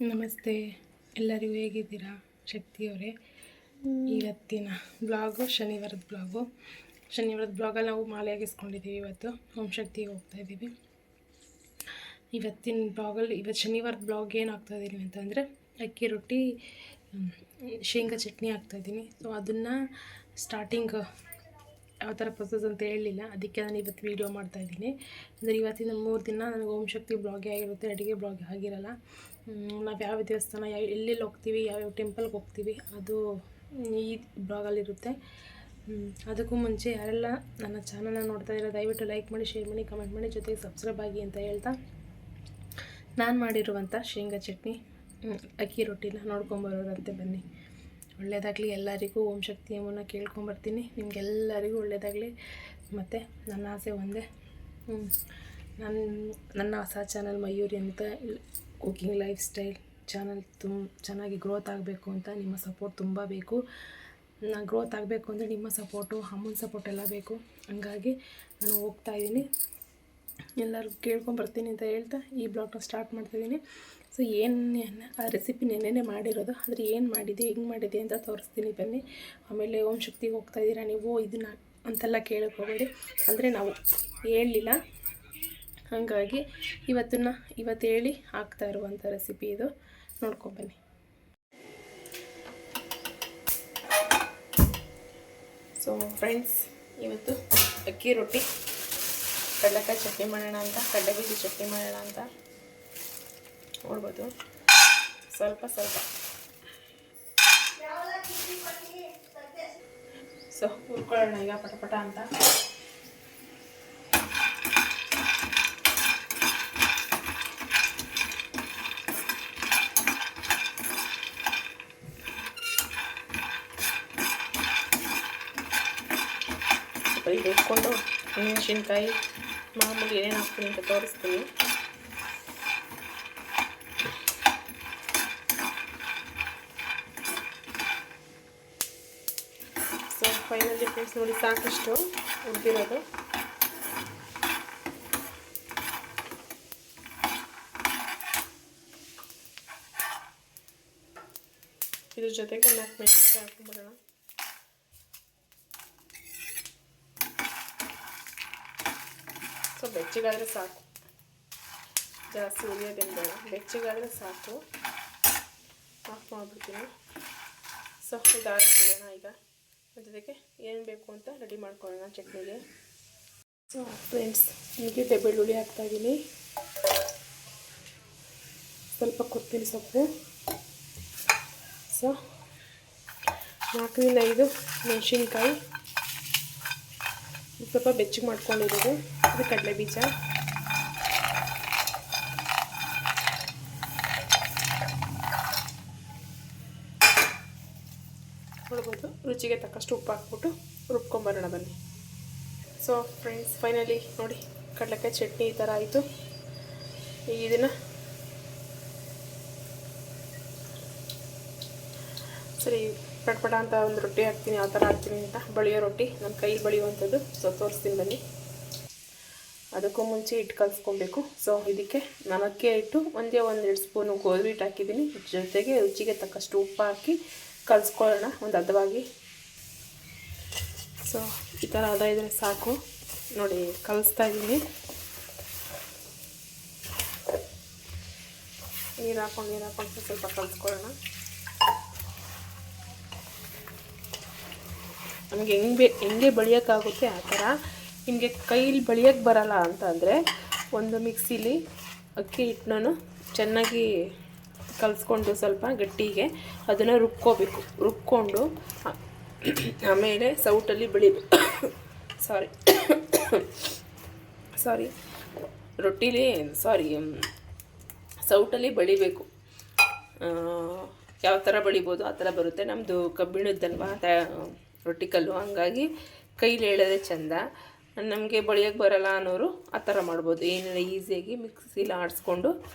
ನಮಸ್ತೆ, ಎಲ್ಲರಿಗೂ ಹೇಗಿದ್ದೀರಾ? ಶಕ್ತಿಯವರೇ, ಇವತ್ತಿನ ಬ್ಲಾಗು ಶನಿವಾರದ ಬ್ಲಾಗಲ್ಲಿ ನಾವು ಮಾಲೆ ಆಗಿಸ್ಕೊಂಡಿದ್ದೀವಿ. ಇವತ್ತು ಓಂ ಶಕ್ತಿಗೆ ಹೋಗ್ತಾಯಿದ್ದೀವಿ. ಇವತ್ತಿನ ಇವತ್ತು ಶನಿವಾರದ ಬ್ಲಾಗ್ ಏನು ಹಾಕ್ತಾಯಿದ್ದೀನಿ ಅಂತಂದರೆ, ಅಕ್ಕಿ ರೊಟ್ಟಿ ಶೇಂಗಾ ಚಟ್ನಿ ಹಾಕ್ತಾಯಿದ್ದೀನಿ. ಸೊ ಅದನ್ನು ಸ್ಟಾರ್ಟಿಂಗ್ ಯಾವ ಥರ ಪ್ರೊಸೆಸ್ ಅಂತ ಹೇಳಲಿಲ್ಲ, ಅದಕ್ಕೆ ನಾನು ಇವತ್ತು ವೀಡಿಯೋ ಮಾಡ್ತಾಯಿದ್ದೀನಿ. ಅಂದರೆ ಇವತ್ತಿನ 3 ದಿನ ನನಗೆ ಓಂ ಶಕ್ತಿ ಬ್ಲಾಗೇ ಆಗಿರುತ್ತೆ, ಅಡುಗೆ ಬ್ಲಾಗ್ ಆಗಿರಲ್ಲ. ನಾವು ಯಾವ ದೇವಸ್ಥಾನ ಎಲ್ಲೆಲ್ಲಿ ಹೋಗ್ತೀವಿ, ಯಾವ್ಯಾವ ಟೆಂಪಲ್ಗೆ ಹೋಗ್ತೀವಿ, ಅದು ಈ ಬ್ಲಾಗಲ್ಲಿರುತ್ತೆ. ಅದಕ್ಕೂ ಮುಂಚೆ ಯಾರೆಲ್ಲ ನನ್ನ ಚಾನಲ್ನ ನೋಡ್ತಾ ಇರೋ ದಯವಿಟ್ಟು ಲೈಕ್ ಮಾಡಿ, ಶೇರ್ ಮಾಡಿ, ಕಮೆಂಟ್ ಮಾಡಿ, ಜೊತೆಗೆ ಸಬ್ಸ್ಕ್ರೈಬ್ ಆಗಿ ಅಂತ ಹೇಳ್ತಾ, ನಾನು ಮಾಡಿರುವಂಥ ಶೇಂಗಾ ಚಟ್ನಿ ಅಕ್ಕಿ ರೊಟ್ಟಿನ ನೋಡ್ಕೊಂಬರೋರಂತೆ ಬನ್ನಿ. ಒಳ್ಳೆಯದಾಗಲಿ ಎಲ್ಲರಿಗೂ. ಓಂ ಶಕ್ತಿ ಅಮ್ಮನ ಕೇಳ್ಕೊಂಬರ್ತೀನಿ, ನಿಮಗೆಲ್ಲರಿಗೂ ಒಳ್ಳೆಯದಾಗಲಿ. ಮತ್ತು ನನ್ನ ಆಸೆ ಒಂದೇ, ನನ್ನ ಹೊಸ ಚಾನಲ್ ಮಯೂರಿ ಅಂತ ಕುಕಿಂಗ್ ಲೈಫ್ ಸ್ಟೈಲ್ ಚಾನಲ್ ಚೆನ್ನಾಗಿ ಗ್ರೋತ್ ಆಗಬೇಕು ಅಂತ ನಿಮ್ಮ ಸಪೋರ್ಟ್ ತುಂಬ ಬೇಕು. ನಾನು ಗ್ರೋತ್ ಆಗಬೇಕು ಅಂದರೆ ನಿಮ್ಮ ಸಪೋರ್ಟು, ಅಮ್ಮನ ಸಪೋರ್ಟ್ ಎಲ್ಲ ಬೇಕು. ಹಂಗಾಗಿ ನಾನು ಹೋಗ್ತಾಯಿದ್ದೀನಿ, ಎಲ್ಲರೂ ಕೇಳ್ಕೊಂಬರ್ತೀನಿ ಅಂತ ಹೇಳ್ತಾ ಈ ಬ್ಲಾಗ್ನ ಸ್ಟಾರ್ಟ್ ಮಾಡ್ತಾಯಿದ್ದೀನಿ. ಸೊ ಆ ರೆಸಿಪಿ ನೆನ್ನೆ ಮಾಡಿರೋದು, ಆದರೆ ಏನು ಮಾಡಿದೆ, ಹೆಂಗೆ ಮಾಡಿದೆ ಅಂತ ತೋರಿಸ್ತೀನಿ ಬನ್ನಿ. ಆಮೇಲೆ ಓಂ ಶಕ್ತಿಗೆ ಹೋಗ್ತಾಯಿದ್ದೀರಾ ನೀವು ಇದನ್ನು ಅಂತೆಲ್ಲ ಕೇಳಕ್ಕೆ ಹೋಗಬೇಡಿ, ಅಂದರೆ ನಾವು ಹೇಳಲಿಲ್ಲ, ಹಾಗಾಗಿ ಇವತ್ತು ಹೇಳಿ ಹಾಕ್ತಾ ಇರುವಂಥ ರೆಸಿಪಿ ಇದು, ನೋಡ್ಕೊಂಬನ್ನಿ. ಸೊ ಫ್ರೆಂಡ್ಸ್, ಇವತ್ತು ಅಕ್ಕಿ ರೊಟ್ಟಿ ಕಡಲೆಕಾಯಿ ಚಟ್ನಿ ಮಾಡೋಣ ಅಂತ, ಕಡಲೆಬೀಜ ಚಟ್ನಿ ಮಾಡೋಣ ಅಂತ ನೋಡ್ಬೋದು. ಸ್ವಲ್ಪ ಸೊ ಹುರ್ಕೊಳ್ಳೋಣ ಈಗ ಪಟಪಟ ಅಂತ. ಇದು ಇಟ್ಕೊಂಡು ಮೆಣಸಿನ್ಕಾಯಿ ಮಾಮೂಲಿ ಏನೇನು ಹಾಕ್ತೀನಿ ಅಂತ ತೋರಿಸ್ತೀನಿ. ಸೊ ಫೈನಲಿ ಫ್ರೆಂಡ್ಸ್ ನೋಡಿ, ಸಾಕಷ್ಟು ಹುರಿದಿರೋದು. ಇದ್ರ ಜೊತೆಗೆ 4 ಮೆಣಸಿನ್ಕಾಯಿ ಹಾಕ್ಬಿಡೋಣ. ಸೊ ಬೆಚ್ಚಗಾದರೆ ಸಾಕು, ಜಾಸ್ತಿ ಉರಿಯೋದೇನು ಬೇಡ, ಬೆಚ್ಚಗಾದರೆ ಸಾಕು. ಆಫ್ ಮಾಡಿಬಿಡ್ತೀನಿ. ಸೊ ಇದಾಗಿಬಿಡೋಣ. ಈಗ ಜೊತೆಗೆ ಏನು ಬೇಕು ಅಂತ ರೆಡಿ ಮಾಡ್ಕೊಳ್ಳೋಣ ಚಟ್ನಿಗೆ. ಸೊ ಫ್ರೆಂಡ್ಸ್, ನುಗ್ಗೆಡ್ಡೆ ಬೆಳ್ಳುಳ್ಳಿ ಹಾಕ್ತಾಯಿದ್ದೀನಿ, ಸ್ವಲ್ಪ ಕೊತ್ತಂಬರಿ ಸೊಪ್ಪು, ಸೊ 4 ರಿಂದ 5 ಮೆಣಸಿನ್ಕಾಯಿ, ಸ್ವಲ್ಪ ಬೆಚ್ಚಗೆ ಮಾಡ್ಕೊಂಡಿರೋದು. ಇದು ಕಡಲೆ ಬೀಜ, ನೋಡ್ಬೋದು. ರುಚಿಗೆ ತಕ್ಕಷ್ಟು ಉಪ್ಪು ಹಾಕ್ಬಿಟ್ಟು ರುಬ್ಕೊಂಬರೋಣ ಬನ್ನಿ. ಸೊ ಫ್ರೆಂಡ್ಸ್, ಫೈನಲಿ ನೋಡಿ, ಕಡಲೆಕಾಯಿ ಚಟ್ನಿ ಈ ಥರ ಆಯಿತು. ಇದನ್ನು ಸರಿ ಪಟ್ಪಟ ಅಂತ ಒಂದು ರೊಟ್ಟಿ ಹಾಕ್ತೀನಿ, ಯಾವ ಥರ ಹಾಕ್ತೀನಿ ಅಂತ. ಬಳಿಯೋ ರೊಟ್ಟಿ, ನನ್ನ ಕೈಲಿ ಬಳಿಯುವಂಥದ್ದು. ಸೊ ತೋರಿಸ್ತೀನಿ ಬನ್ನಿ. ಅದಕ್ಕೂ ಮುಂಚೆ ಹಿಟ್ಟು ಕಲಿಸ್ಕೊಬೇಕು. ಸೊ ಇದಕ್ಕೆ ನಾನು ಅಕ್ಕಿ ಹಿಟ್ಟು 1-2 ಸ್ಪೂನು ಗೋಧಿ ಹಿಟ್ಟು ಹಾಕಿದ್ದೀನಿ, ಜೊತೆಗೆ ರುಚಿಗೆ ತಕ್ಕಷ್ಟು ಉಪ್ಪು ಹಾಕಿ ಕಲಿಸ್ಕೊಳ್ಳೋಣ ಒಂದು ಹದವಾಗಿ. ಸೊ ಈ ಥರ ಹದ ಇದ್ದರೆ ಸಾಕು. ನೋಡಿ ಕಲಿಸ್ತಾ ಇದ್ದೀನಿ, ನೀರು ಹಾಕ್ಕೊಂಡು ಸ್ವಲ್ಪ ಕಲಿಸ್ಕೊಳ್ಳೋಣ. ನಮಗೆ ಹೆಂಗೆ ಬಳಿಯೋಕ್ಕಾಗುತ್ತೆ ಆ ಥರ. ನಿಮಗೆ ಕೈಲಿ ಬಳಿಯೋಕ್ಕೆ ಬರಲ್ಲ ಅಂತ ಅಂದರೆ ಒಂದು ಮಿಕ್ಸಿಲಿ ಅಕ್ಕಿ ಹಿಟ್ಟನ್ನು ಚೆನ್ನಾಗಿ ಕಲಿಸ್ಕೊಂಡು ಸ್ವಲ್ಪ ಗಟ್ಟಿಗೆ ಅದನ್ನು ರುಬ್ಕೊಂಡು ಆಮೇಲೆ ಸೌಟಲ್ಲಿ ಸೌಟಲ್ಲಿ ಬಳಿಬೇಕು. ಯಾವ ಥರ ಬಳಿಬೋದು ಆ ಥರ ಬರುತ್ತೆ. ನಮ್ಮದು ಕಬ್ಬಿಣದ್ದಲ್ವ ರೊಟ್ಟಿ ಕಲ್ಲು, ಹಂಗಾಗಿ ಕೈಲಿ ಎಳೆದ್ರೆ ಚೆಂದ. ನಮಗೆ ಬಳಿಯೋಕ್ಕೆ ಬರಲ್ಲ ಅನ್ನೋರು ಆ ಥರ ಮಾಡ್ಬೋದು. ಏನೆಲ್ಲ ಈಸಿಯಾಗಿ ಮಿಕ್ಸಿಲಿ ಆಡಿಸ್ಕೊಂಡು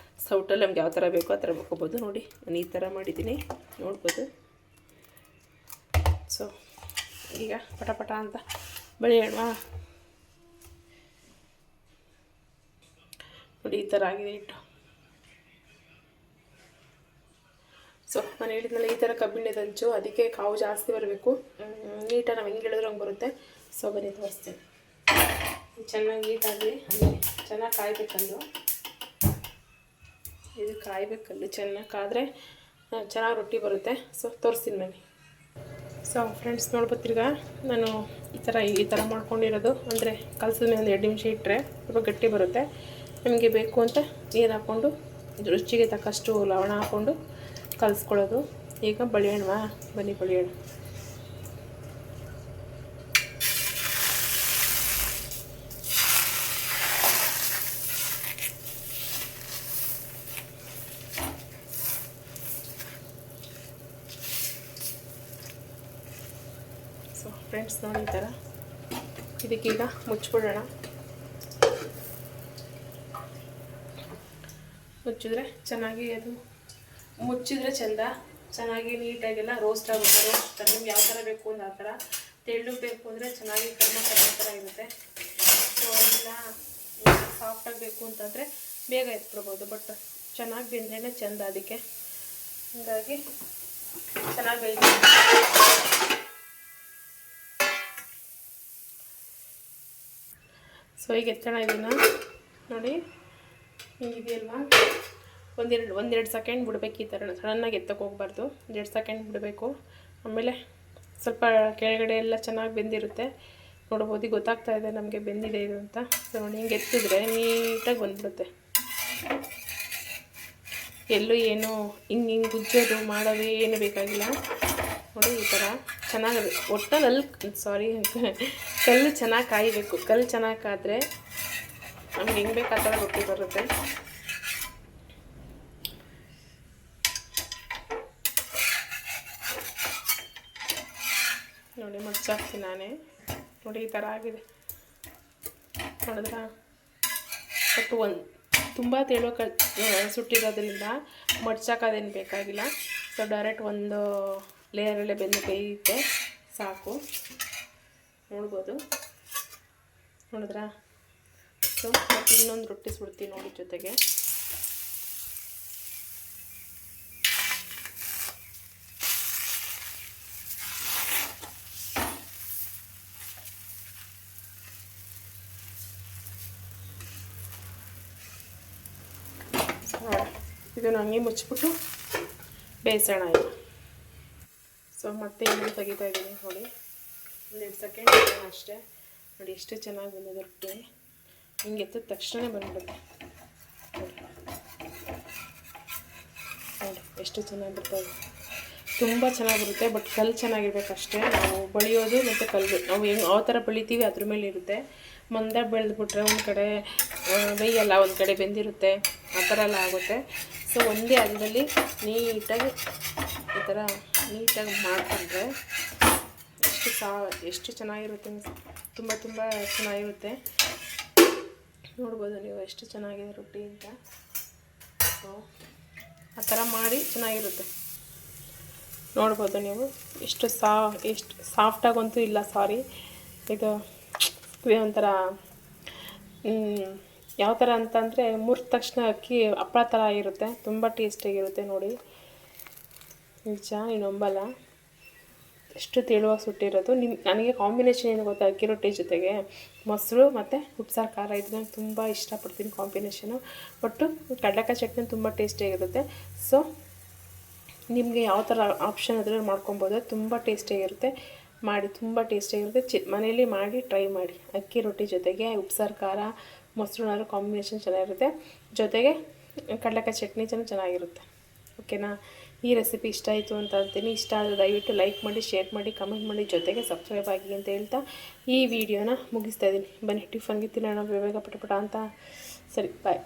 ಸೌಟಲ್ಲಿ ನಮ್ಗೆ ಯಾವ ಥರ ಬೇಕೋ ಆ ಥರ ಬೇಕೋಬೋದು. ನೋಡಿ ನಾನು ಈ ಥರ ಮಾಡಿದ್ದೀನಿ, ನೋಡ್ಬೋದು. ಸೊ ಈಗ ಪಟಪಟ ಅಂತ ಬಳಿಯೋಣ. ನೋಡಿ ಈ ಥರ ಆಗಿದೆ ಹಿಟ್ಟು. ಸೊ ನಾನು ಹೇಳಿದ್ನಲ್ಲ ಈ ಥರ ಕಬ್ಬಿಣದ ಹಂಚು, ಅದಕ್ಕೆ ಕಾವು ಜಾಸ್ತಿ ಬರಬೇಕು, ನೀಟಾಗಿ ನಾವು ಹೆಂಗೆ ಹೇಳಿದ್ರಂಗೆ ಬರುತ್ತೆ. ಸೊ ಬನ್ನಿ ತೋರಿಸ್ತೇನೆ. ಚೆನ್ನಾಗಿ ನೀಟಾಗಿ ಚೆನ್ನಾಗಿ ಕಾಯಬೇಕಲ್ಲು, ಇದು ಕಾಯಬೇಕಲ್ಲು ಚೆನ್ನಾಗಿ ಕಾದರೆ ಚೆನ್ನಾಗಿ ರೊಟ್ಟಿ ಬರುತ್ತೆ. ಸೊ ತೋರಿಸ್ತೀನಿ ಬನ್ನಿ. ಸೊ ಫ್ರೆಂಡ್ಸ್ ನೋಡ್ಬೋತಿರ್ಗ ನಾನು ಈ ಥರ ಮಾಡ್ಕೊಂಡಿರೋದು, ಅಂದರೆ ಕಲಸಿದ ಮೇಲೆ 2 ನಿಮಿಷ ಇಟ್ಟರೆ ಸ್ವಲ್ಪ ಗಟ್ಟಿ ಬರುತ್ತೆ. ನಿಮಗೆ ಬೇಕು ಅಂತ ನೀರು ಹಾಕ್ಕೊಂಡು ರುಚಿಗೆ ತಕ್ಕಷ್ಟು ಲವಣ ಹಾಕ್ಕೊಂಡು ಕಲಿಸ್ಕೊಳ್ಳೋದು. ಈಗ ಬಳಿಯೋಣವಾ, ಬನ್ನಿ ಬಳಿಯೋಣ. ಸೊ ಫ್ರೆಂಡ್ಸ್ ನೋಡಿ ಈ ಥರ ಇದಕ್ಕೀಗ ಮುಚ್ಚಿಬಿಡೋಣ. ಮುಚ್ಚಿದ್ರೆ ಚೆನ್ನಾಗಿ ಅದು ಮುಚ್ಚಿದ್ರೆ ಚೆನ್ನಾಗಿ ನೀಟಾಗೆಲ್ಲ ರೋಸ್ಟ್ ಆಗುತ್ತೆ. ರೋಸ್ಟ್ ನಿಮ್ಗೆ ಯಾವ ಥರ ಬೇಕು ಅಂದ್ರೆ ಆ ಥರ, ತೆಳ್ಳಗೆ ಬೇಕು ಅಂದರೆ ಚೆನ್ನಾಗಿ ಕರ್ಮ ಥರ ಇರುತ್ತೆ. ಸೊ ಇಲ್ಲ ಸಾಫ್ಟಾಗಿ ಬೇಕು ಅಂತಂದರೆ ಬೇಗ ಎತ್ಬಿಡ್ಬೋದು, ಬಟ್ ಚೆನ್ನಾಗಿ ಬೆಂದ್ರೇ ಚೆಂದ. ಅದಕ್ಕೆ ಹಾಗಾಗಿ ಚೆನ್ನಾಗಿ ಬೇಯ್ತು. ಸೊ ಈಗ ಎತ್ತೋಣ ಇದನ್ನು ನೋಡಿ, ಹಿಂಗಿದೆಯಲ್ವಾ, ಒಂದೆರಡು ಸೆಕೆಂಡ್ ಬಿಡಬೇಕು. ಈ ಥರ ಸಡನ್ನಾಗಿ ಎತ್ತಕ್ಕೆ ಹೋಗ್ಬಾರ್ದು, 2 ಸೆಕೆಂಡ್ ಬಿಡಬೇಕು. ಆಮೇಲೆ ಸ್ವಲ್ಪ ಕೆಳಗಡೆ ಎಲ್ಲ ಚೆನ್ನಾಗಿ ಬೆಂದಿರುತ್ತೆ. ನೋಡ್ಬೋದು, ಗೊತ್ತಾಗ್ತಾ ಇದೆ ನಮಗೆ ಬೆಂದಿದೆ ಇದು ಅಂತ. ಸೊ ನೋಡಿ ಹಿಂಗೆ ಎತ್ತಿದ್ರೆ ನೀಟಾಗಿ ಬಂದ್ಬಿಡುತ್ತೆ. ಎಲ್ಲೂ ಏನು ಹಿಂಗೆ ಗುಜ್ಜೋದು ಮಾಡೋದು ಏನು ಬೇಕಾಗಿಲ್ಲ. ನೋಡಿ ಈ ಥರ ಚೆನ್ನಾಗಿ ಒಟ್ಟಲ್ಲಿ ಕಲ್ಲು ಚೆನ್ನಾಗಿ ಕಾಯಬೇಕು. ಕಲ್ಲು ಚೆನ್ನಾಗಿ ಕಾದರೆ ನಮ್ಗೆ ಹೆಂಗೆ ಬೇಕು ಆ ಥರ ರೊಟ್ಟಿ ಬರುತ್ತೆ. ನೋಡಿ ಮಡ್ಚಾಕ್ತೀನಿ ನಾನೇ. ನೋಡಿ ಈ ಥರ ಆಗಿದೆ, ನೋಡಿದ್ರ. ಬಟ್ ತುಂಬ ತೆಳುವ ಸುಟ್ಟಿರೋದ್ರಿಂದ ಮಡ್ಚಾಕೋದೇನು ಬೇಕಾಗಿಲ್ಲ. ಸೊ ಡೈರೆಕ್ಟ್ ಒಂದು ಲೇಯರಲ್ಲೇ ಬೇಯುತ್ತೆ ಸಾಕು. ನೋಡ್ಬೋದು, ನೋಡಿದ್ರಾ. ಸೊ ಮತ್ತು ಇನ್ನೊಂದು ರೊಟ್ಟಿ ಸುಡ್ತೀನಿ ನೋಡಿ ಜೊತೆಗೆ. ಇದನ್ನು ಹಂಗೆ ಮುಚ್ಚಿಬಿಟ್ಟು ಬೇಯಿಸೋಣ ಈಗ. ಸೊ ಮತ್ತೆ ಇನ್ನೊಂದು ತೆಗಿತಾ ಇದ್ದೀನಿ ನೋಡಿ, 1-2 ಸೆಕೆಂಡ್ ಅಷ್ಟೇ. ನೋಡಿ ಎಷ್ಟು ಚೆನ್ನಾಗಿ ಬಂದಿದೆ ರೊಟ್ಟಿ. ಹಿಂಗೆ ಎತ್ತಿದ ತಕ್ಷಣ ಬಂದ್ಬಿಡುತ್ತೆ ನೋಡಿ. ನೋಡಿ ಎಷ್ಟು ಚೆನ್ನಾಗಿ ಬರ್ತದೆ, ತುಂಬ ಚೆನ್ನಾಗಿ ಬರುತ್ತೆ. ಬಟ್ ಕಲ್ಲು ಚೆನ್ನಾಗಿರ್ಬೇಕಷ್ಟೇ. ನಾವು ಬಳಿಯೋದು ಮತ್ತು ಕಲ್ಲು ನಾವು ಯಾವ ಥರ ಬಳಿತೀವಿ ಅದ್ರ ಮೇಲೆ ಇರುತ್ತೆ. ಮಂದ ಬೆಳೆದ್ಬಿಟ್ರೆ ಒಂದು ಕಡೆ ಬೇಯಲ್ಲ, ಒಂದು ಕಡೆ ಬೆಂದಿರುತ್ತೆ, ಆ ಥರ ಎಲ್ಲ ಆಗುತ್ತೆ. ಸೊ ಒಂದೇ ಹದದಲ್ಲಿ ನೀಟಾಗಿ ಈ ಥರ ನೀಟಾಗಿ ಮಾಡಿಕೊಂಡ್ರೆ ಎಷ್ಟು ಚೆನ್ನಾಗಿರುತ್ತೆ, ತುಂಬ ಚೆನ್ನಾಗಿರುತ್ತೆ. ನೋಡ್ಬೋದು ನೀವು ಎಷ್ಟು ಚೆನ್ನಾಗಿದೆ ರೊಟ್ಟಿ ಅಂತ. ಸೊ ಆ ಥರ ಮಾಡಿ ಚೆನ್ನಾಗಿರುತ್ತೆ. ನೋಡ್ಬೋದು ನೀವು ಎಷ್ಟು ಸಾಫ್ಟಾಗಂತೂ ಇಲ್ಲ, ಸಾರಿ. ಇದು ಒಂಥರ ಯಾವ ಥರ ಅಂತಂದರೆ ಮುರಿದ ತಕ್ಷಣ ಅಕ್ಕಿ ಹಪ್ಪಳ ಥರ ಆಗಿರುತ್ತೆ, ತುಂಬ ಟೇಸ್ಟಿಯಾಗಿರುತ್ತೆ ನೋಡಿ. ನಿಜ ಇನ್ನೊಂಬಲ್ಲ, ಎಷ್ಟು ತೆಳುವಾಗಿ ಸುಟ್ಟಿರೋದು. ನನಗೆ ಕಾಂಬಿನೇಷನ್ ಏನು ಗೊತ್ತಾ, ಅಕ್ಕಿ ರೊಟ್ಟಿ ಜೊತೆಗೆ ಮೊಸರು ಮತ್ತು ಉಪ್ಸಾರು ಖಾರ ಇದು ನಾನು ತುಂಬ ಇಷ್ಟಪಡ್ತೀನಿ ಕಾಂಬಿನೇಷನು. ಒಟ್ಟು ಕಡಲೆಕಾಯಿ ಚಟ್ನಿ ತುಂಬ ಟೇಸ್ಟಿಯಾಗಿರುತ್ತೆ. ಸೊ ನಿಮಗೆ ಯಾವ ಥರ ಆಪ್ಷನ್ ಅದ್ರಲ್ಲಿ ಮಾಡ್ಕೊಬೋದು, ತುಂಬ ಟೇಸ್ಟಿಯಾಗಿರುತ್ತೆ. ಮಾಡಿ ತುಂಬ ಟೇಸ್ಟಿಯಾಗಿರುತ್ತೆ. ಮನೇಲಿ ಮಾಡಿ ಟ್ರೈ ಮಾಡಿ. ಅಕ್ಕಿ ರೊಟ್ಟಿ ಜೊತೆಗೆ ಉಪ್ಸಾರು ಖಾರ ಮೊಸರು ಕಾಂಬಿನೇಷನ್ ಚೆನ್ನಾಗಿರುತ್ತೆ, ಜೊತೆಗೆ ಕಡಲೆಕಾಯಿ ಚಟ್ನಿ ಚೆನ್ನಾಗಿರುತ್ತೆ. ಓಕೆನಾ. ಈ ರೆಸಿಪಿ ಇಷ್ಟ ಆಯಿತು ಅಂತ ಅಂತೀನಿ. ಇಷ್ಟ ಆದರೆ ದಯವಿಟ್ಟು ಲೈಕ್ ಮಾಡಿ, ಶೇರ್ ಮಾಡಿ, ಕಮೆಂಟ್ ಮಾಡಿ, ಜೊತೆಗೆ ಸಬ್ಸ್ಕ್ರೈಬ್ ಆಗಿ ಅಂತ ಹೇಳ್ತಾ ಈ ವಿಡಿಯೋನ ಮುಗಿಸ್ತಾ ಇದ್ದೀನಿ. ಬನ್ನಿ ಟಿಫನ್ಗೆ ತಿನ್ನೋಣ ಬೇಗ ಪಟ ಅಂತ. ಸರಿ, ಬಾಯ್.